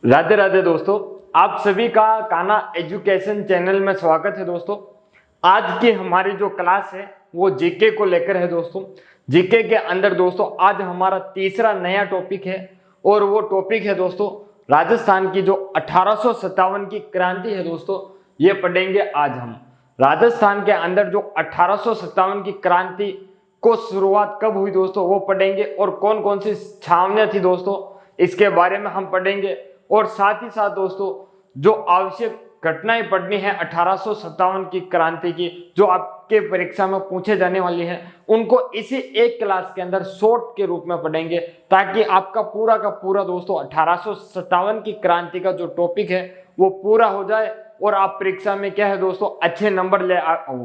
राधे राधे दोस्तों, आप सभी का कान्हा एजुकेशन चैनल में स्वागत है। दोस्तों, आज की हमारी जो क्लास है वो जीके को लेकर है। दोस्तों, जीके के अंदर दोस्तों आज हमारा तीसरा नया टॉपिक है और वो टॉपिक है दोस्तों राजस्थान की जो 1857 की क्रांति है। दोस्तों, ये पढ़ेंगे आज हम। राजस्थान के अंदर जो 1857 की क्रांति को शुरुआत कब हुई दोस्तों वो पढ़ेंगे, और कौन कौन सी छावनियां थी दोस्तों इसके बारे में हम पढ़ेंगे। और साथ ही साथ दोस्तों जो आवश्यक घटनाएं पढ़नी है 1857 की क्रांति की, जो आपके परीक्षा में पूछे जाने वाली है, उनको इसी एक क्लास के अंदर शॉर्ट के रूप में पढ़ेंगे, ताकि आपका पूरा का पूरा दोस्तों 1857 की क्रांति का जो टॉपिक है वो पूरा हो जाए और आप परीक्षा में क्या है दोस्तों अच्छे नंबर ले आओ।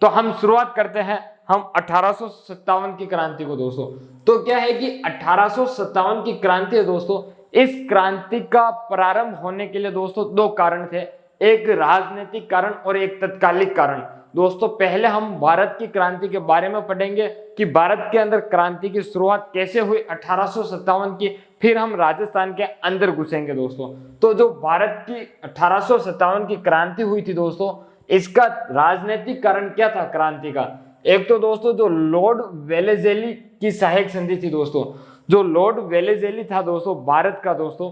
तो हम शुरुआत करते हैं हम 1857 की क्रांति को। दोस्तों, तो क्या है कि 1857 की क्रांति है दोस्तों, इस क्रांति का प्रारंभ होने के लिए दोस्तों दो कारण थे, एक राजनीतिक कारण और एक तत्कालिक कारण। दोस्तों, पहले हम भारत की क्रांति के बारे में पढ़ेंगे कि भारत के अंदर क्रांति की शुरुआत कैसे हुई 1857 की, फिर हम राजस्थान के अंदर घुसेंगे। दोस्तों, तो जो भारत की 1857 की क्रांति हुई थी दोस्तों, इसका राजनीतिक कारण क्या था क्रांति का? एक तो दोस्तों जो लॉर्ड वेलेज़ली की सहायक संधि थी। दोस्तों, जो लॉर्ड वेलेज़ली था दोस्तों भारत का दोस्तों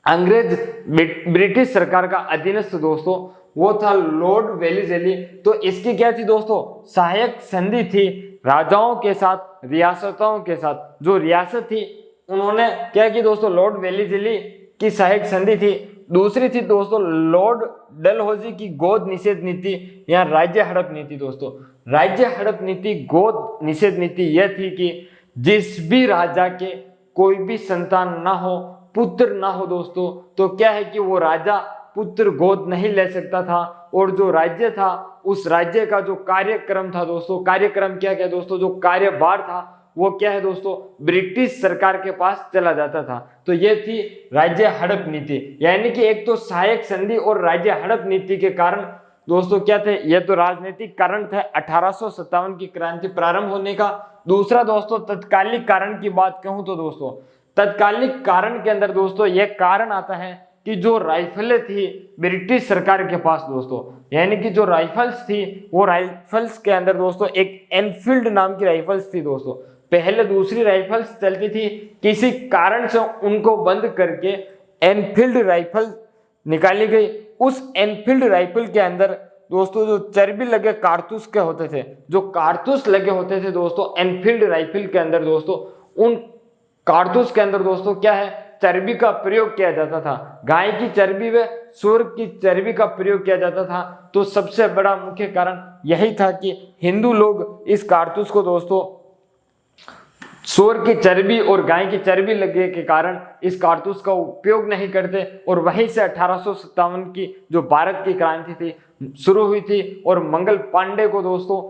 अंग्रेज ब्रिटिश सरकार का अधीनस्थ दोस्तों, वो था लॉर्ड वेलेज़ली। तो इसकी क्या थी दोस्तों सहायक संधि थी राजाओं के साथ, रियासतों के साथ। जो रियासत थी उन्होंने क्या की दोस्तों, लॉर्ड वेलेज़ली की सहायक संधि थी। दूसरी थी दोस्तों लॉर्ड डलहौजी की गोद निषेध नीति या राज्य हड़प नीति। दोस्तों, राज्य हड़प नीति, गोद निषेध नीति यह थी कि जिस भी राजा के कोई भी संतान ना हो, पुत्र ना हो दोस्तों, तो क्या है कि वो राजा पुत्र गोद नहीं ले सकता था। और जो राज्य था उस राज्य का जो कार्यक्रम था दोस्तों, कार्यक्रम क्या क्या दोस्तों, जो कार्यभार था वो क्या है दोस्तों ब्रिटिश सरकार के पास चला जाता था। तो ये थी राज्य हड़प नीति, यानी कि एक तो सहायक संधि और राज्य हड़प नीति के कारण दोस्तों क्या थे, ये तो राजनीतिक कारण थे 1857 की क्रांति प्रारंभ होने का। दूसरा दोस्तों तत्कालिक कारण की बात कहूं तो दोस्तों तत्कालिक कारण के अंदर दोस्तों यह कारण आता है कि जो राइफलें थी ब्रिटिश सरकार के पास दोस्तों, यानी कि जो राइफल्स थी वो राइफल्स के अंदर दोस्तों एक एनफील्ड नाम की राइफल्स थी। दोस्तों, पहले दूसरी राइफल्स चलती थी, किसी कारण से उनको बंद करके एनफील्ड राइफल निकाली गई। उस एनफील्ड राइफल के अंदर दोस्तों जो चर्बी लगे कारतूस के होते थे, जो कारतूस लगे होते थे दोस्तों एनफील्ड राइफल के अंदर दोस्तों, उन कारतूस के अंदर दोस्तों क्या है चर्बी का प्रयोग किया जाता था। गाय की चर्बी व सूअर की चर्बी का प्रयोग किया जाता था। तो सबसे बड़ा मुख्य कारण यही था कि हिंदू लोग इस कारतूस को दोस्तों सूअर की चर्बी और गाय की चर्बी लगे के कारण इस कारतूस का उपयोग नहीं करते, और वहीं से 1857 की जो भारत की क्रांति थी शुरू हुई थी, और मंगल पांडे को दोस्तों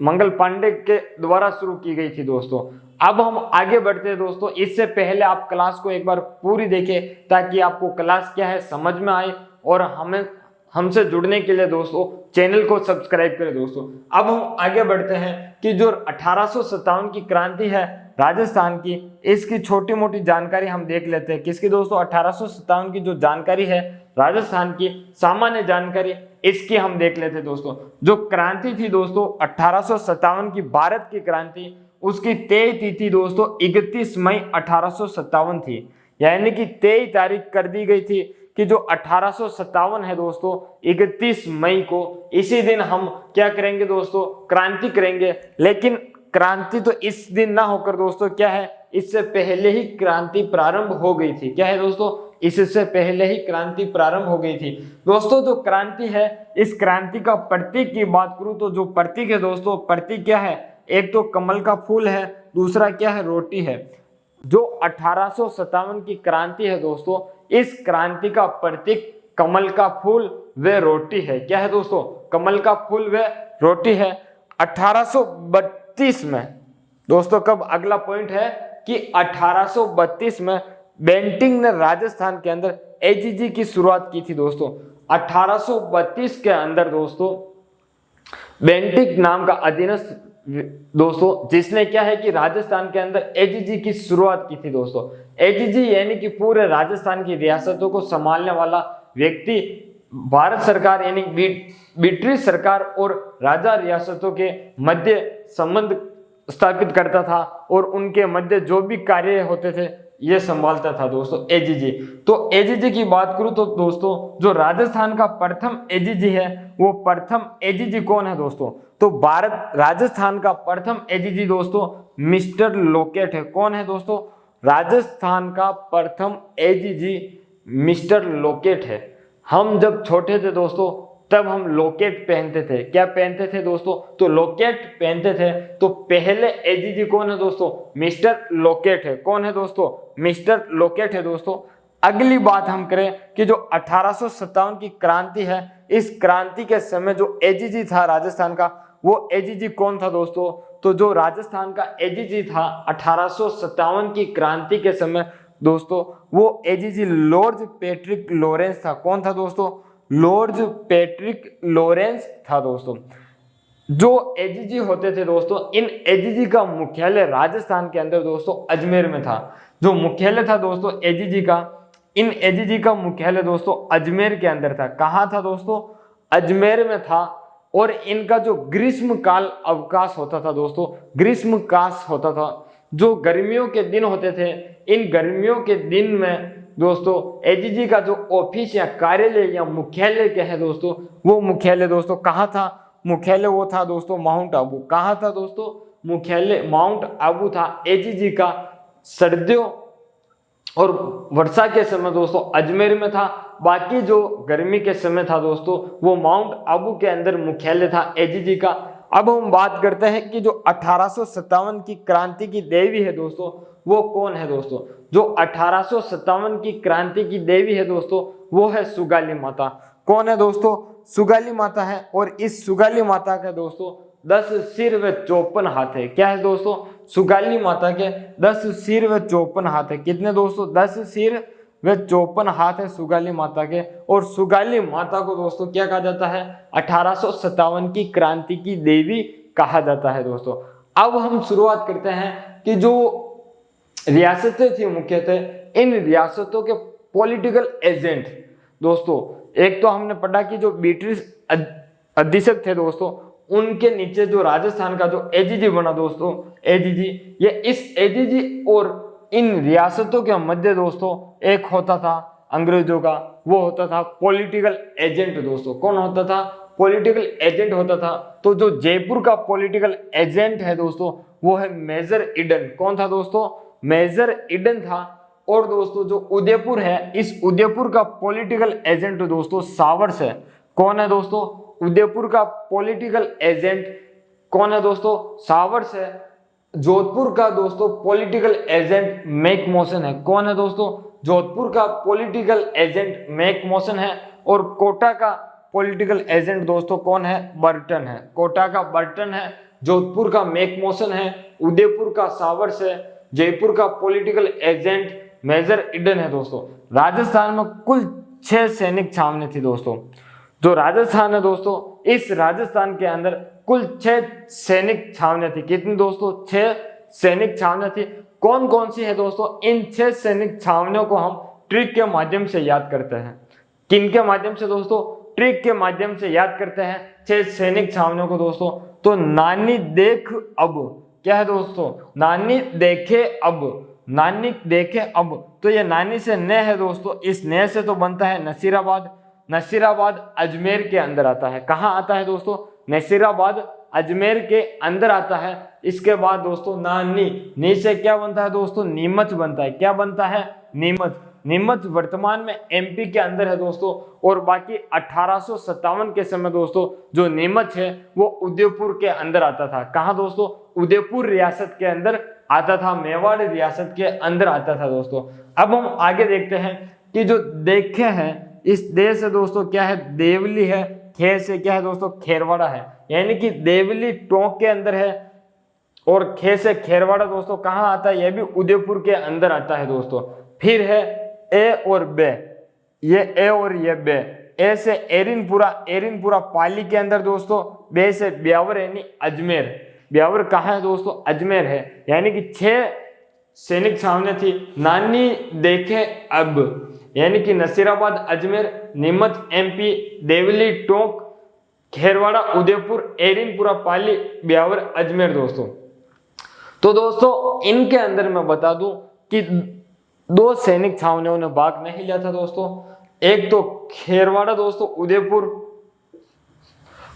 मंगल पांडे के द्वारा शुरू की गई थी। दोस्तों, अब हम आगे बढ़ते हैं दोस्तों। इससे पहले आप क्लास को एक बार पूरी देखें ताकि आपको क्लास क्या है समझ में आए, और हमसे जुड़ने के लिए दोस्तों चैनल को सब्सक्राइब करें। दोस्तों, अब हम आगे बढ़ते हैं कि जो 1857 की क्रांति है राजस्थान की, इसकी छोटी मोटी जानकारी हम देख लेते हैं। किसकी दोस्तों 1857 की जो जानकारी है राजस्थान की सामान्य जानकारी, इसकी हम देख लेते हैं। दोस्तों, जो क्रांति थी दोस्तों 1857 की भारत की क्रांति, उसकी तय तिथि दोस्तों 31 मई 1857 थी, यानी कि 23 तारीख कर दी गई थी कि जो 1857 है दोस्तों 31 मई को, इसी दिन हम क्या करेंगे दोस्तों क्रांति करेंगे। लेकिन क्रांति तो इस दिन ना होकर दोस्तों क्या है, इससे पहले ही क्रांति प्रारंभ हो गई थी। क्या है दोस्तों, इससे पहले ही क्रांति प्रारंभ हो गई थी। दोस्तों, जो क्रांति है इस क्रांति का प्रतीक की बात करूं तो जो प्रतीक है दोस्तों, प्रतीक क्या है, एक तो कमल का फूल है, दूसरा क्या है रोटी है। जो 1857 की क्रांति है दोस्तों, इस क्रांति का प्रतीक कमल का फूल व रोटी है। क्या है दोस्तों, कमल का फूल व रोटी है। 1832 में दोस्तों, कब अगला पॉइंट है कि 1832 में बेंटिंग ने राजस्थान के अंदर एजीजी की शुरुआत की थी। दोस्तों, 1832 के अंदर दोस्तों बेंटिक नाम का अधीनस्थ दोस्तों जिसने क्या है कि राजस्थान के अंदर एजीजी की शुरुआत की थी दोस्तों। एजीजी यानी कि पूरे राजस्थान की रियासतों को संभालने वाला व्यक्ति भारत सरकार यानी ब्रिटिश सरकार और राजा रियासतों के मध्य संबंध स्थापित करता था और उनके मध्य जो भी कार्य होते थे ये संभालता था दोस्तों एजीजी। तो एजीजी की बात करूं तो दोस्तों जो राजस्थान का प्रथम एजीजी है वो प्रथम एजीजी कौन है दोस्तों? तो भारत राजस्थान का प्रथम एजीजी दोस्तों मिस्टर लोकेट है। कौन है दोस्तों? राजस्थान का प्रथम एजीजी मिस्टर लोकेट है। हम जब छोटे थे दोस्तों तब हम लॉकेट पहनते थे। क्या पहनते थे दोस्तों? तो लॉकेट पहनते थे। तो पहले एजीजी कौन है दोस्तों? मिस्टर लॉकेट है। कौन है दोस्तों? मिस्टर लॉकेट है दोस्तों। अगली बात हम करें कि जो 1857 की क्रांति है, इस क्रांति के समय जो एजीजी था राजस्थान का, वो एजीजी कौन था दोस्तों? तो जो राजस्थान का एजीजी था 1857 की क्रांति के समय दोस्तों, वो एजीजी लॉर्ड पैट्रिक लॉरेंस था। कौन था दोस्तों? लॉर्ड पैट्रिक लॉरेंस था दोस्तों। जो एजीजी होते थे दोस्तों, इन एजीजी का मुख्यालय राजस्थान के अंदर दोस्तों अजमेर में था। जो मुख्यालय था दोस्तों एजीजी का, इन एजीजी का मुख्यालय दोस्तों अजमेर के अंदर था। कहाँ था दोस्तों? अजमेर में था। और इनका जो ग्रीष्म काल अवकाश होता था दोस्तों, ग्रीष्म काल होता था, जो गर्मियों के दिन होते थे, इन गर्मियों के दिन में दोस्तों एजीजी का जो ऑफिस या कार्यालय या मुख्यालय क्या है दोस्तों, वो मुख्यालय दोस्तों कहाँ था? मुख्यालय वो था दोस्तों माउंट आबू। कहाँ था दोस्तों? मुख्यालय माउंट आबू था एजीजी का। सर्दियों और वर्षा के समय दोस्तों अजमेर में था। बाकी जो गर्मी के समय था दोस्तों वो माउंट आबू के अंदर मुख्यालय था एजीजी का। अब हम बात करते हैं कि जो 1857 की क्रांति की देवी है दोस्तों, वो कौन है दोस्तों? जो 1857 की क्रांति की देवी है दोस्तों, वो है सुगाली माता। कौन है दोस्तों? सुगाली माता है। और इस सुगाली माता का दोस्तों 10 सिर व 54 हाथ है। क्या है दोस्तों? सुगाली माता के 10 सिर व 54 हाथ है। कितने दोस्तों? 10 सिर व 54 हाथ है सुगाली माता के। और सुगाली माता को दोस्तों क्या कहा जाता है? 1857 की क्रांति की देवी कहा जाता है दोस्तों। अब हम शुरुआत करते हैं कि जो रियासतें थी मुख्यतः, इन रियासतों के पॉलिटिकल एजेंट दोस्तों, एक तो हमने पढ़ा कि जो ब्रिटिश अधीक्षक थे दोस्तों, उनके नीचे जो राजस्थान का जो एजीजी बना दोस्तों, एजीजी, ये इस एजीजी और इन रियासतों के मध्य दोस्तों एक होता था अंग्रेजों का, वो होता था पॉलिटिकल एजेंट दोस्तों। कौन होता था? पॉलिटिकल एजेंट होता था। तो जो जयपुर का पॉलिटिकल एजेंट है दोस्तों, वो है मेजर ईडन। कौन था दोस्तों? मेजर ईडन था। और दोस्तों जो उदयपुर है, इस उदयपुर का पॉलिटिकल एजेंट दोस्तों सावर्स है। कौन है दोस्तों? उदयपुर का पॉलिटिकल एजेंट कौन है दोस्तों? सावर्स है। जोधपुर का दोस्तों पॉलिटिकल एजेंट मैकमोहन है। कौन है दोस्तों? जोधपुर का पॉलिटिकल एजेंट मैकमोहन है। और कोटा का पॉलिटिकल एजेंट दोस्तों कौन है? बर्टन है। कोटा का बर्टन है, जोधपुर का मैकमोहन है, उदयपुर का सावर्स है, जयपुर का पॉलिटिकल एजेंट मेजर ईडन है दोस्तों। राजस्थान में कुल 6 सैनिक छावनी थी दोस्तों। जो राजस्थान है दोस्तों, इस राजस्थान के अंदर कुल 6 सैनिक छावनियां थी। कितनी दोस्तों? 6 सैनिक छावनियां थी। कौन कौन सी है दोस्तों? इन 6 सैनिक छावनियों को हम ट्रिक के माध्यम से याद करते हैं। किन के माध्यम से दोस्तों? ट्रिक के माध्यम से याद करते हैं 6 सैनिक छावनियों को दोस्तों। तो नानी देख अब, क्या है दोस्तों? नानी देखे अब, नानी देखे अब। तो ये नानी से न है दोस्तों, इस न से तो बनता है नसीराबाद। नसीराबाद अजमेर के अंदर आता है। कहाँ आता है दोस्तों? नसीराबाद अजमेर के अंदर आता है। इसके बाद दोस्तों नानी, नी से क्या बनता है दोस्तों? नीमच बनता है। क्या बनता है? नीमच। नीमच वर्तमान में एमपी के अंदर है दोस्तों। और बाकी 1857 के समय दोस्तों जो नीमच है वो उदयपुर के अंदर आता था। कहाँ दोस्तों? उदयपुर रियासत के अंदर आता था, मेवाड़ रियासत के अंदर आता था दोस्तों। अब हम आगे देखते हैं कि जो देखे हैं, इस दे से दोस्तों क्या है? देवली है। खे से क्या है दोस्तों? खेरवाड़ा है। यानी कि देवली टोंक के अंदर है और खे से खेरवाड़ा दोस्तों कहाँ आता है? यह भी उदयपुर के अंदर आता है दोस्तों। फिर है ए और बे, ये ए और ये बे। ए से एरिनपुरा, एरिनपुरा पाली के अंदर दोस्तों। बे से ब्यावर यानी अजमेर, ब्यावर कहाँ है दोस्तों, अजमेर है। यानी कि 6 सैनिक छावनी थी। नानी देखे अब, यानी कि नसीराबाद, अजमेर, नीमच MP, देवली, टोंक, खेरवाड़ा, उदयपुर, एरिनपुरा, पाली, ब्यावर, अजमेर दोस्तों। तो दोस्तों इनके अंदर मैं बता दूं कि 2 सैनिक छावनियों ने भाग नहीं लिया था दोस्तों। एक तो खेरवाड़ा दोस्तों, उदयपुर,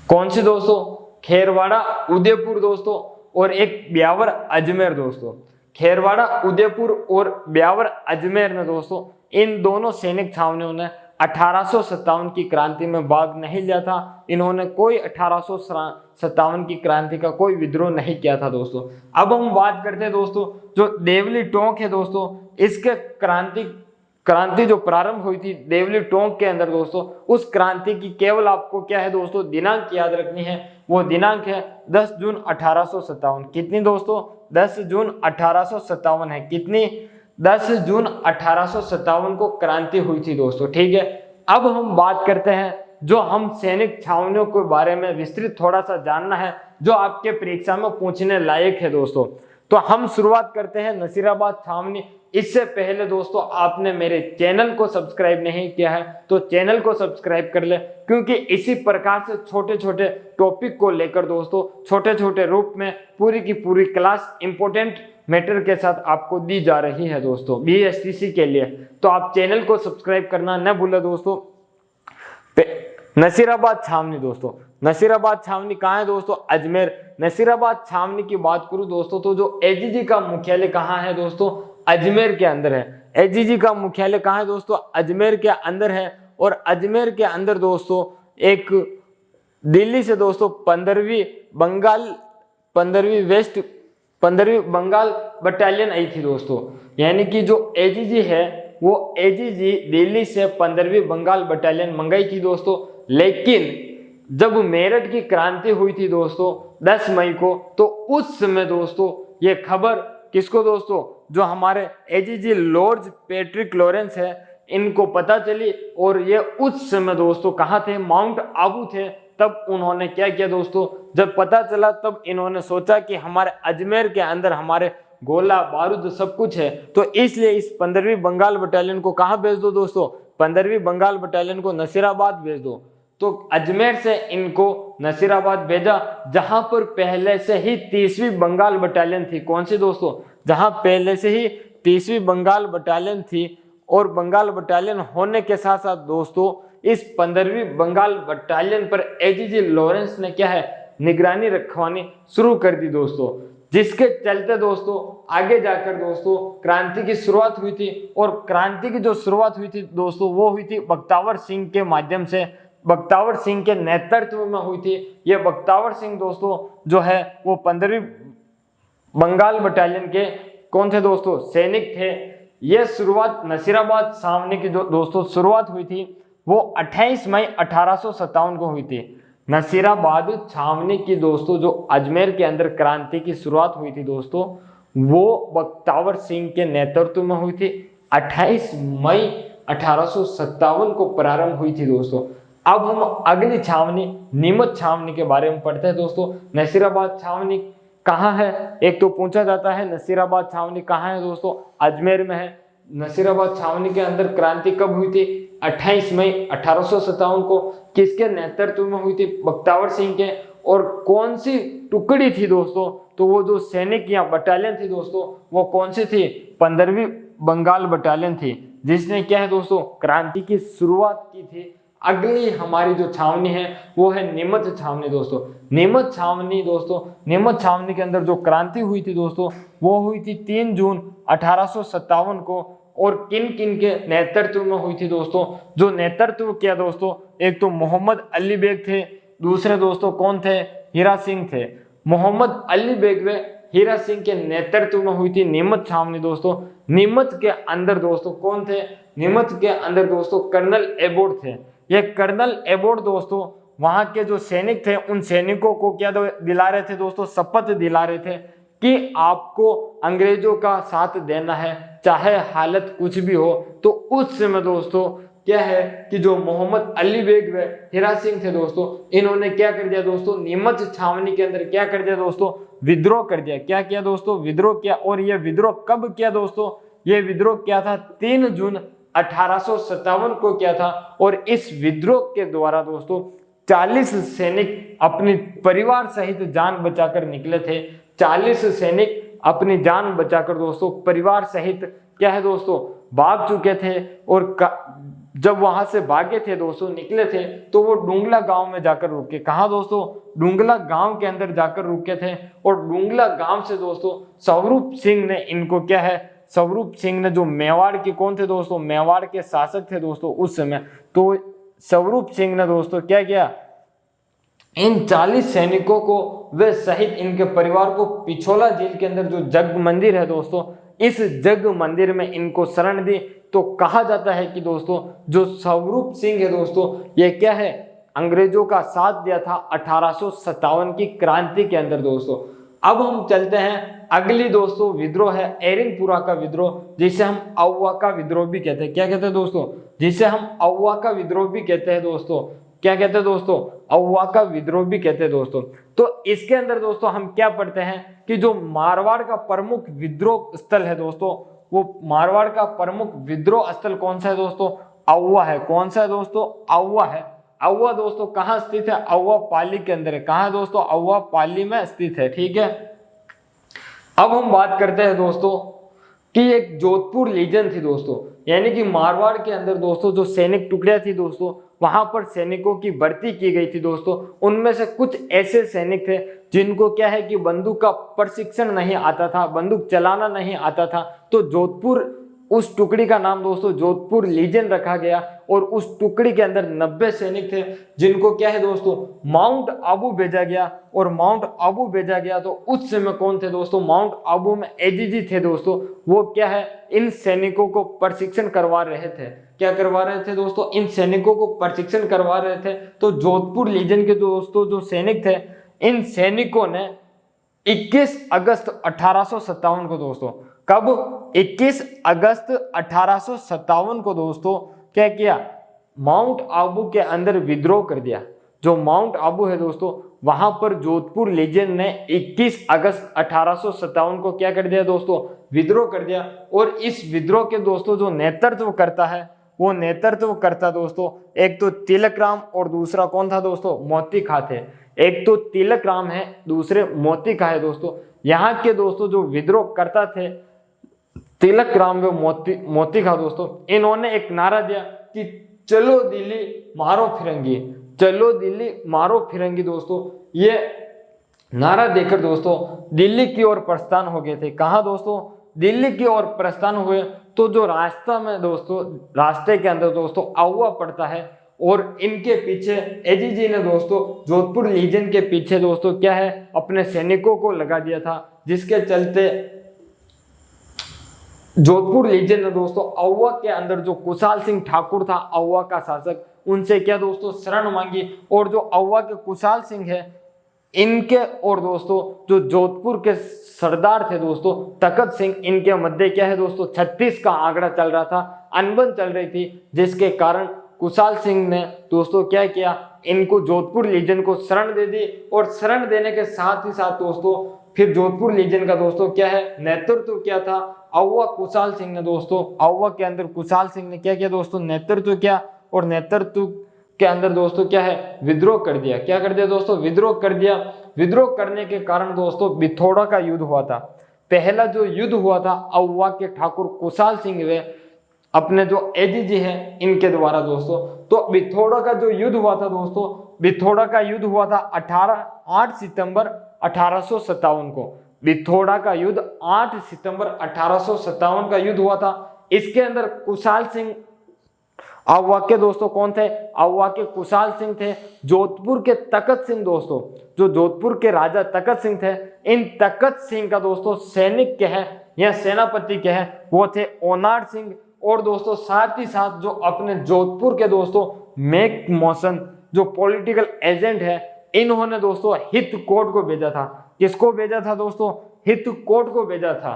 कौन सी दोस्तों, खेरवाड़ा, उदयपुर दोस्तों, और एक ब्यावर, अजमेर दोस्तों। खेरवाड़ा, उदयपुर और ब्यावर, अजमेर में दोस्तों इन दोनों सैनिक छावनियों ने 1857 की क्रांति में भाग नहीं लिया था। इन्होंने कोई 1857 की क्रांति का कोई विद्रोह नहीं किया था दोस्तों। अब हम बात करते हैं दोस्तों, जो देवली टोंक है दोस्तों, इसके क्रांति जो प्रारंभ हुई थी देवली टोंक के अंदर दोस्तों, उस क्रांति की केवल आपको क्या है दोस्तों, दिनांक याद रखनी है। वो दिनांक है 10 जून 1857। कितनी दोस्तों, 10 जून 1857 है। कितनी, 10 जून 1857 को क्रांति हुई थी दोस्तों। ठीक है, अब हम बात करते हैं, जो हम सैनिक छावनियों के बारे में विस्तृत थोड़ा सा जानना है, जो आपके परीक्षा में पूछने लायक है दोस्तों। तो हम शुरुआत करते हैं नसीराबाद छावनी। इससे पहले दोस्तों आपने मेरे चैनल को सब्सक्राइब नहीं किया है तो चैनल को सब्सक्राइब कर ले, क्योंकि इसी प्रकार से छोटे छोटे टॉपिक को लेकर दोस्तों छोटे छोटे रूप में पूरी की पूरी क्लास इंपॉर्टेंट मैटर के साथ आपको दी जा रही है दोस्तों BSTC के लिए। तो आप चैनल को सब्सक्राइब करना न भूलें दोस्तों। नसीराबाद छावनी दोस्तों, नसीराबाद छावनी कहाँ है दोस्तों, अजमेर। नसीराबाद छावनी की बात करूं दोस्तों तो जो AGG का मुख्यालय कहाँ है दोस्तों, अजमेर के अंदर है। AGG का मुख्यालय कहाँ है दोस्तों, अजमेर के अंदर है। और अजमेर के अंदर दोस्तों एक दिल्ली से दोस्तों 15वीं बंगाल बटालियन आई थी दोस्तों। यानी कि जो AGG है वो AGG दिल्ली से 15वीं बंगाल बटालियन मंगाई थी दोस्तों। लेकिन जब मेरठ की क्रांति हुई थी दोस्तों 10 मई को, तो उस समय दोस्तों ये खबर किसको दोस्तों, जो हमारे AGG लॉर्ड पैट्रिक लॉरेंस है, इनको पता चली। और ये उस समय दोस्तों कहाँ थे, माउंट आबू थे। तब उन्होंने क्या किया दोस्तों, जब पता चला तब इन्होंने सोचा कि हमारे अजमेर के अंदर हमारे गोला बारूद सब कुछ है, तो इसलिए इस 15वीं बंगाल बटालियन को कहाँ भेज दो दोस्तों, 15वीं बंगाल बटालियन को नसीराबाद भेज दो। तो अजमेर से इनको नसीराबाद भेजा, जहां पर पहले से ही 30वीं बंगाल बटालियन थी। कौन सी दोस्तों, जहां पहले से ही 30वीं बंगाल बटालियन थी। और बंगाल बटालियन होने के साथ साथ दोस्तों इस 15वीं बंगाल बटालियन पर AGG लॉरेंस ने क्या है, निगरानी रखवानी शुरू कर दी दोस्तों। जिसके चलते दोस्तों आगे जाकर दोस्तों क्रांति की शुरुआत हुई थी। और क्रांति की जो शुरुआत हुई थी दोस्तों वो हुई थी बख्तावर सिंह के माध्यम से, बख्तावर सिंह के नेतृत्व में हुई थी। ये बख्तावर सिंह दोस्तों जो है वो 15वीं बंगाल बटालियन के कौन थे दोस्तों, सैनिक थे। ये शुरुआत नसीराबाद छावनी की जो दोस्तों शुरुआत हुई थी वो 28 मई 1857 को हुई थी। नसीराबाद छावनी की दोस्तों जो अजमेर के अंदर क्रांति की शुरुआत हुई थी दोस्तों, वो बख्तावर सिंह के नेतृत्व में हुई थी। 28 मई 1857 को प्रारंभ हुई थी दोस्तों। अब हम अगली छावनी नीमच छावनी के बारे में पढ़ते हैं दोस्तों। नसीराबाद छावनी कहाँ है, एक तो पूछा जाता है नसीराबाद छावनी कहाँ है दोस्तों, अजमेर में है। नसीराबाद छावनी के अंदर क्रांति कब हुई थी, 28 मई 1857 को। किसके नेतृत्व में हुई थी, बख्तावर सिंह के। और कौन सी टुकड़ी थी दोस्तों, तो वो जो सैनिक या बटालियन थी दोस्तों वो कौन सी थी, 15वीं बंगाल बटालियन थी, जिसने क्या है दोस्तों क्रांति की शुरुआत की थी। अगली हमारी जो छावनी है वो है नीमच छावनी दोस्तों। नीमच छावनी दोस्तों, नीमच छावनी के अंदर जो क्रांति हुई थी दोस्तों वो हुई थी 3 जून 1857 को। और किन किन के नेतृत्व में हुई थी दोस्तों, जो नेतृत्व किया दोस्तों, एक तो मोहम्मद अली बेग थे, दूसरे दोस्तों कौन थे, हीरा सिंह थे। मोहम्मद अली बेग व हीरा सिंह के नेतृत्व में हुई थी नीमच छावनी दोस्तों। नीमच के अंदर दोस्तों कौन थे, नीमच के अंदर दोस्तों कर्नल एबोर्ड थे। ये कर्नल एबोर्ड दोस्तों वहां के जो सैनिक थे उन सैनिकों को क्या दिला रहे थे दोस्तों, शपथ दिला रहे थे कि आपको अंग्रेजों का साथ देना है चाहे हालत कुछ भी हो। तो उस समय दोस्तों क्या है कि जो मोहम्मद अली बेग व हीरा सिंह थे दोस्तों, इन्होंने क्या कर दिया दोस्तों, नीमच छावनी के अंदर क्या कर दिया दोस्तों, विद्रोह कर दिया। क्या किया दोस्तों? विद्रोह किया। और यह विद्रोह कब किया दोस्तों? यह विद्रोह किया था 3 जून 1857 को किया था। और इस विद्रोह के द्वारा दोस्तों 40 सैनिक अपने परिवार सहित जान बचाकर निकले थे। 40 सैनिक अपनी जान बचाकर दोस्तों परिवार सहित क्या है दोस्तों भाग चुके थे। और जब वहां से भागे थे दोस्तों, निकले थे, तो वो डुंगला गांव में जाकर रुके। कहा दोस्तों? डुंगला गांव के अंदर जाकर रुके थे। और डुंगला गांव से दोस्तों स्वरूप सिंह ने इनको क्या है, स्वरूप सिंह ने जो मेवाड़ के कौन थे दोस्तों? मेवाड़ के शासक थे दोस्तों उस समय। तो स्वरूप सिंह ने दोस्तों क्या किया, इन 40 सैनिकों को वे सहित इनके परिवार को पिछोला झील के अंदर जो जग मंदिर है दोस्तों, इस जग मंदिर में इनको शरण दी। तो कहा जाता है कि दोस्तों जो स्वरूप सिंह है दोस्तों, ये क्या है, अंग्रेजों का साथ दिया था 1857 की क्रांति के अंदर दोस्तों। अब हम चलते हैं अगली दोस्तों विद्रोह है एरिनपुरा का विद्रोह, जिसे हम अव्वा का विद्रोह भी कहते हैं। क्या कहते हैं दोस्तों? जिसे हम अव्वा का विद्रोह भी कहते हैं दोस्तों। क्या कहते हैं दोस्तों? अव्वा का विद्रोह भी कहते हैं दोस्तों। तो इसके अंदर दोस्तों हम क्या पढ़ते हैं कि जो मारवाड़ का प्रमुख विद्रोह स्थल है दोस्तों, वो मारवाड़ का प्रमुख विद्रोह स्थल कौन सा है दोस्तों? अव्वा है। कौन सा है दोस्तों? अव्वा है। अव्वा दोस्तों कहाँ स्थित है? अव्वा पाली के अंदर है। कहाँ है दोस्तों? अव्वा पाली में स्थित है। ठीक है। अब हम बात करते हैं दोस्तों कि एक जोधपुर लीजन थी दोस्तों, यानी कि मारवाड़ के अंदर दोस्तों जो सैनिक टुकड़ियां थी दोस्तों, वहां पर सैनिकों की भर्ती की गई थी दोस्तों। उनमें से कुछ ऐसे सैनिक थे जिनको क्या है कि बंदूक का प्रशिक्षण नहीं आता था, बंदूक चलाना नहीं आता था। तो जोधपुर, उस टुकड़ी का नाम दोस्तों जोधपुर लीजन रखा गया। और उस टुकड़ी के अंदर 90 सैनिक थे जिनको क्या है दोस्तों माउंट आबू भेजा गया। और माउंट आबू भेजा गया तो उस समय कौन थे दोस्तों? माउंट आबू में एजीजी थे दोस्तों। वो क्या है, इन सैनिकों को प्रशिक्षण करवा रहे थे। क्या करवा रहे थे दोस्तों? इन सैनिकों को प्रशिक्षण करवा रहे थे। तो जोधपुर लीजन के दोस्तों जो सैनिक थे, इन सैनिकों ने 21 अगस्त 1857 को दोस्तों, कब? 21 अगस्त 1857 को दोस्तों क्या किया, माउंट आबू के अंदर विद्रोह कर दिया। जो माउंट आबू है दोस्तों, वहां पर जोधपुर लीजन ने 21 अगस्त 1857 को क्या कर दिया दोस्तों? विद्रोह कर दिया। और इस विद्रोह के दोस्तों जो नेतृत्व करता है, वो नेतृत्व करता दोस्तों एक तो तिलक राम और दूसरा कौन था दोस्तों? मोती खा थे। एक तो तिलक राम है, दूसरे मोती खा है दोस्तों। यहाँ के दोस्तों जो विद्रोह करता थे तिलक राम व मोती खा दोस्तों, इन्होंने एक नारा दिया कि चलो दिल्ली मारो फिरंगी, चलो दिल्ली मारो फिरंगी दोस्तों। ये नारा देकर दोस्तों दिल्ली की ओर प्रस्थान हो गए थे। कहाँ दोस्तों? दिल्ली की ओर प्रस्थान हुए। तो जो रास्ता में दोस्तों, रास्ते के अंदर दोस्तों अव्वा पड़ता है। और इनके पीछे एजीजी ने दोस्तों जोधपुर लीजन के पीछे दोस्तों क्या है, अपने सैनिकों को लगा दिया था, जिसके चलते जोधपुर लीजन ने दोस्तों अव्वा के अंदर जो कुशाल सिंह ठाकुर था, अव्वा का शासक, उनसे क्या दोस्तों शरण मांगी। और जो अव्वा के कुशाल सिंह है, इनके और दोस्तों जो जोधपुर के सरदार थे दोस्तों तखत सिंह, इनके मध्य क्या है दोस्तों 36 का आंकड़ा चल रहा था, अनबन चल रही थी, जिसके कारण कुशाल सिंह ने दोस्तों क्या किया, इनको जोधपुर लीजन को शरण दे दी। और शरण देने के साथ ही साथ दोस्तों फिर जोधपुर लीजन का दोस्तों क्या है नेतृत्व किया था अव्वा कुशाल सिंह ने दोस्तों। अव्वा के अंदर कुशाल सिंह ने क्या किया दोस्तों? नेतृत्व किया। और नेतृत्व के अंदर दोस्तों क्या है, विद्रोह कर दिया। क्या कर दिया दोस्तों? विद्रोह कर दिया। विद्रोह करने के कारण दोस्तों बिथोड़ा का युद्ध हुआ था। पहला जो युद्ध हुआ था अव्वा के ठाकुर कुशाल सिंह वे अपने जो एजीजी है इनके द्वारा दोस्तों। तो बिथोड़ा का जो युद्ध हुआ था दोस्तों, बिथोड़ा का युद्ध हुआ था 8 सितंबर 1857 को। बिथोड़ा का युद्ध 8 सितंबर 1857 का युद्ध हुआ था। इसके अंदर कुशाल सिंह अव्वा के दोस्तों कौन थे? अव्वा के कुशाल सिंह थे। जोधपुर के तखत सिंह दोस्तों, जो जोधपुर के राजा तखत सिंह थे, इन तखत सिंह का दोस्तों सैनिक के हैं या सेनापति के हैं वो थे ओनार सिंह। और दोस्तों साथ ही साथ जो अपने जोधपुर के दोस्तों मेक मोशन जो पॉलिटिकल एजेंट है, इन्होंने दोस्तों हित कोट को भेजा था। किसको भेजा था दोस्तों? हित कोट को भेजा था।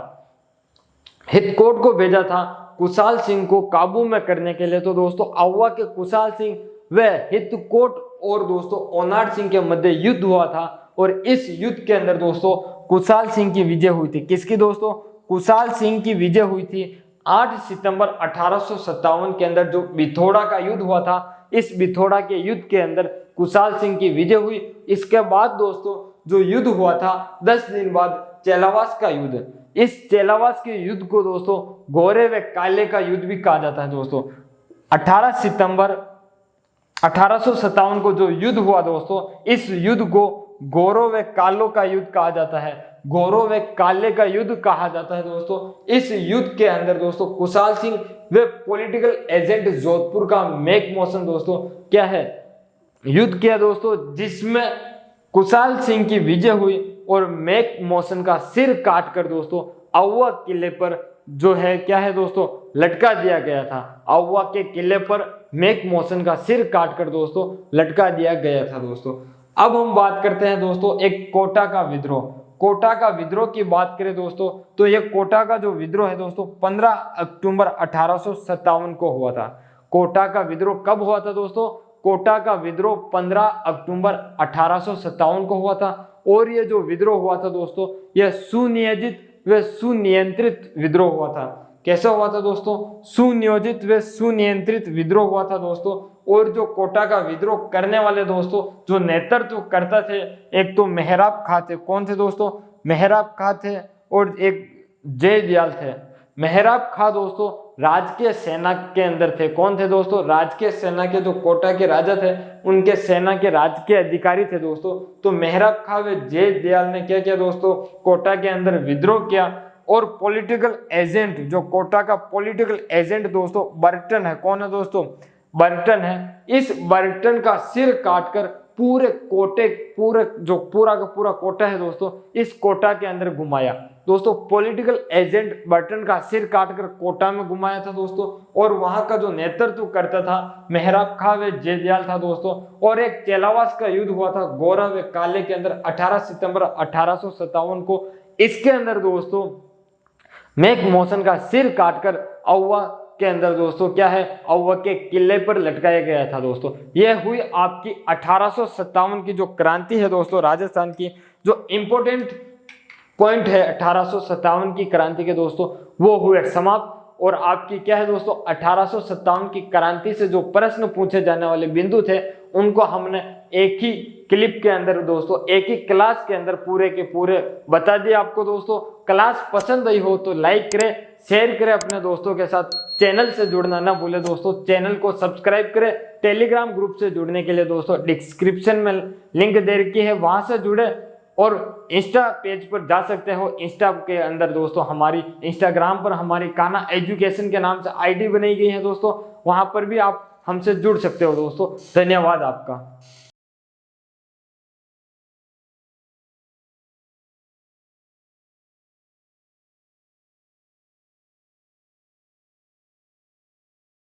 हित कोट को भेजा था कुशाल सिंह को काबू में करने के लिए। तो दोस्तों अव्वा के कुशाल सिंह व हित कोट और दोस्तों ओनार सिंह के मध्य युद्ध हुआ था। और इस युद्ध के अंदर दोस्तों कुशाल सिंह की विजय हुई थी। किसकी दोस्तों? कुशाल सिंह की विजय हुई थी 8 सितंबर 1857 के अंदर जो बिथोड़ा का युद्ध हुआ था। इस बिथोड़ा के युद्ध के अंदर कुशाल सिंह की विजय हुई। इसके बाद दोस्तों जो युद्ध हुआ था 10 दिन बाद चेलावास का युद्ध। इस चेलावास के युद्ध को दोस्तों गोरे व काले का युद्ध भी कहा जाता है दोस्तों। 18 सितंबर 1857 को जो युद्ध हुआ दोस्तों, इस युद्ध को गोरों व कालों का युद्ध कहा जाता है। गोरों व काले का युद्ध कहा जाता है दोस्तों। इस युद्ध के अंदर दोस्तों कुशाल सिंह व पॉलिटिकल एजेंट जोधपुर का मेक मोशन दोस्तों क्या है, युद्ध किया दोस्तों, जिसमें कुशाल सिंह की विजय हुई और मेक मोशन का सिर काटकर दोस्तों आउवा किले पर जो है क्या है दोस्तों लटका दिया गया था। आउवा के किले पर मेक मोशन का सिर काटकर दोस्तों लटका दिया गया था दोस्तों। अब हम बात करते हैं दोस्तों एक कोटा का विद्रोह। कोटा का विद्रोह की बात करें दोस्तों तो यह कोटा का जो विद्रोह है दोस्तों 15 अक्टूबर 1857 को हुआ था। कोटा का विद्रोह कब हुआ था दोस्तों? कोटा का विद्रोह 15 अक्टूबर 1857 को हुआ था। और यह जो विद्रोह हुआ था दोस्तों यह सुनियोजित व सुनियंत्रित विद्रोह हुआ था। कैसा हुआ था दोस्तों? सुनियोजित व सुनियंत्रित विद्रोह हुआ था दोस्तों। और जो कोटा का विद्रोह करने वाले दोस्तों जो नेतृत्व करता थे, एक तो मेहराब खां थे। कौन थे दोस्तों? मेहराब खां थे और एक जय दयाल थे। मेहराब खां दोस्तों राजकीय सेना के अंदर थे। कौन थे दोस्तों? राजकीय सेना के जो कोटा के राजा थे उनके सेना के राजकीय अधिकारी थे दोस्तों। तो मेहराब खां व जय दयाल ने क्या किया दोस्तों? कोटा के अंदर विद्रोह किया। और पॉलिटिकल एजेंट, जो कोटा का पॉलिटिकल एजेंट दोस्तों बर्टन है। कौन है दोस्तों? बर्टन है। इस बर्टन का सिर काटकर पूरे कोटे पूरा का पूरा कोटा है दोस्तों इस कोटा के अंदर घुमाया दोस्तों। पॉलिटिकल एजेंट बर्टन का सिर काटकर कोटा में घुमाया था दोस्तों। और वहां का जो नेतृत्व करता था मेहराब खां व जय दयाल था दोस्तों। और एक चेलावास का युद्ध हुआ था गोरा व काले के अंदर 18 सितंबर 1857 को। इसके अंदर दोस्तों मेक मोशन का सिर काटकर आउवा के अंदर दोस्तों क्या है आउवा के किले पर लटकाया गया था दोस्तों। यह हुई आपकी 1857 की जो क्रांति है दोस्तों राजस्थान की। जो इंपॉर्टेंट पॉइंट है 1857 की क्रांति के दोस्तों वो हुए समाप्त। और आपकी क्या है दोस्तों 1857 की क्रांति से जो प्रश्न पूछे जाने वाले बिंदु थे उनको हमने एक ही क्लिप के अंदर दोस्तों एक ही क्लास के अंदर पूरे के पूरे बता दिए आपको दोस्तों। क्लास पसंद आई हो तो लाइक करें, शेयर करें अपने दोस्तों के साथ। चैनल से जुड़ना ना भूले दोस्तों, चैनल को सब्सक्राइब करें। टेलीग्राम ग्रुप से जुड़ने के लिए दोस्तों डिस्क्रिप्शन में लिंक दे रखी है, वहां से जुड़े। और इंस्टा पेज पर जा सकते हो। इंस्टा के अंदर दोस्तों हमारी इंस्टाग्राम पर हमारी कान्हा एजुकेशन के नाम से आईडी बनाई गई है दोस्तों, वहां पर भी आप हमसे जुड़ सकते हो दोस्तों। धन्यवाद आपका।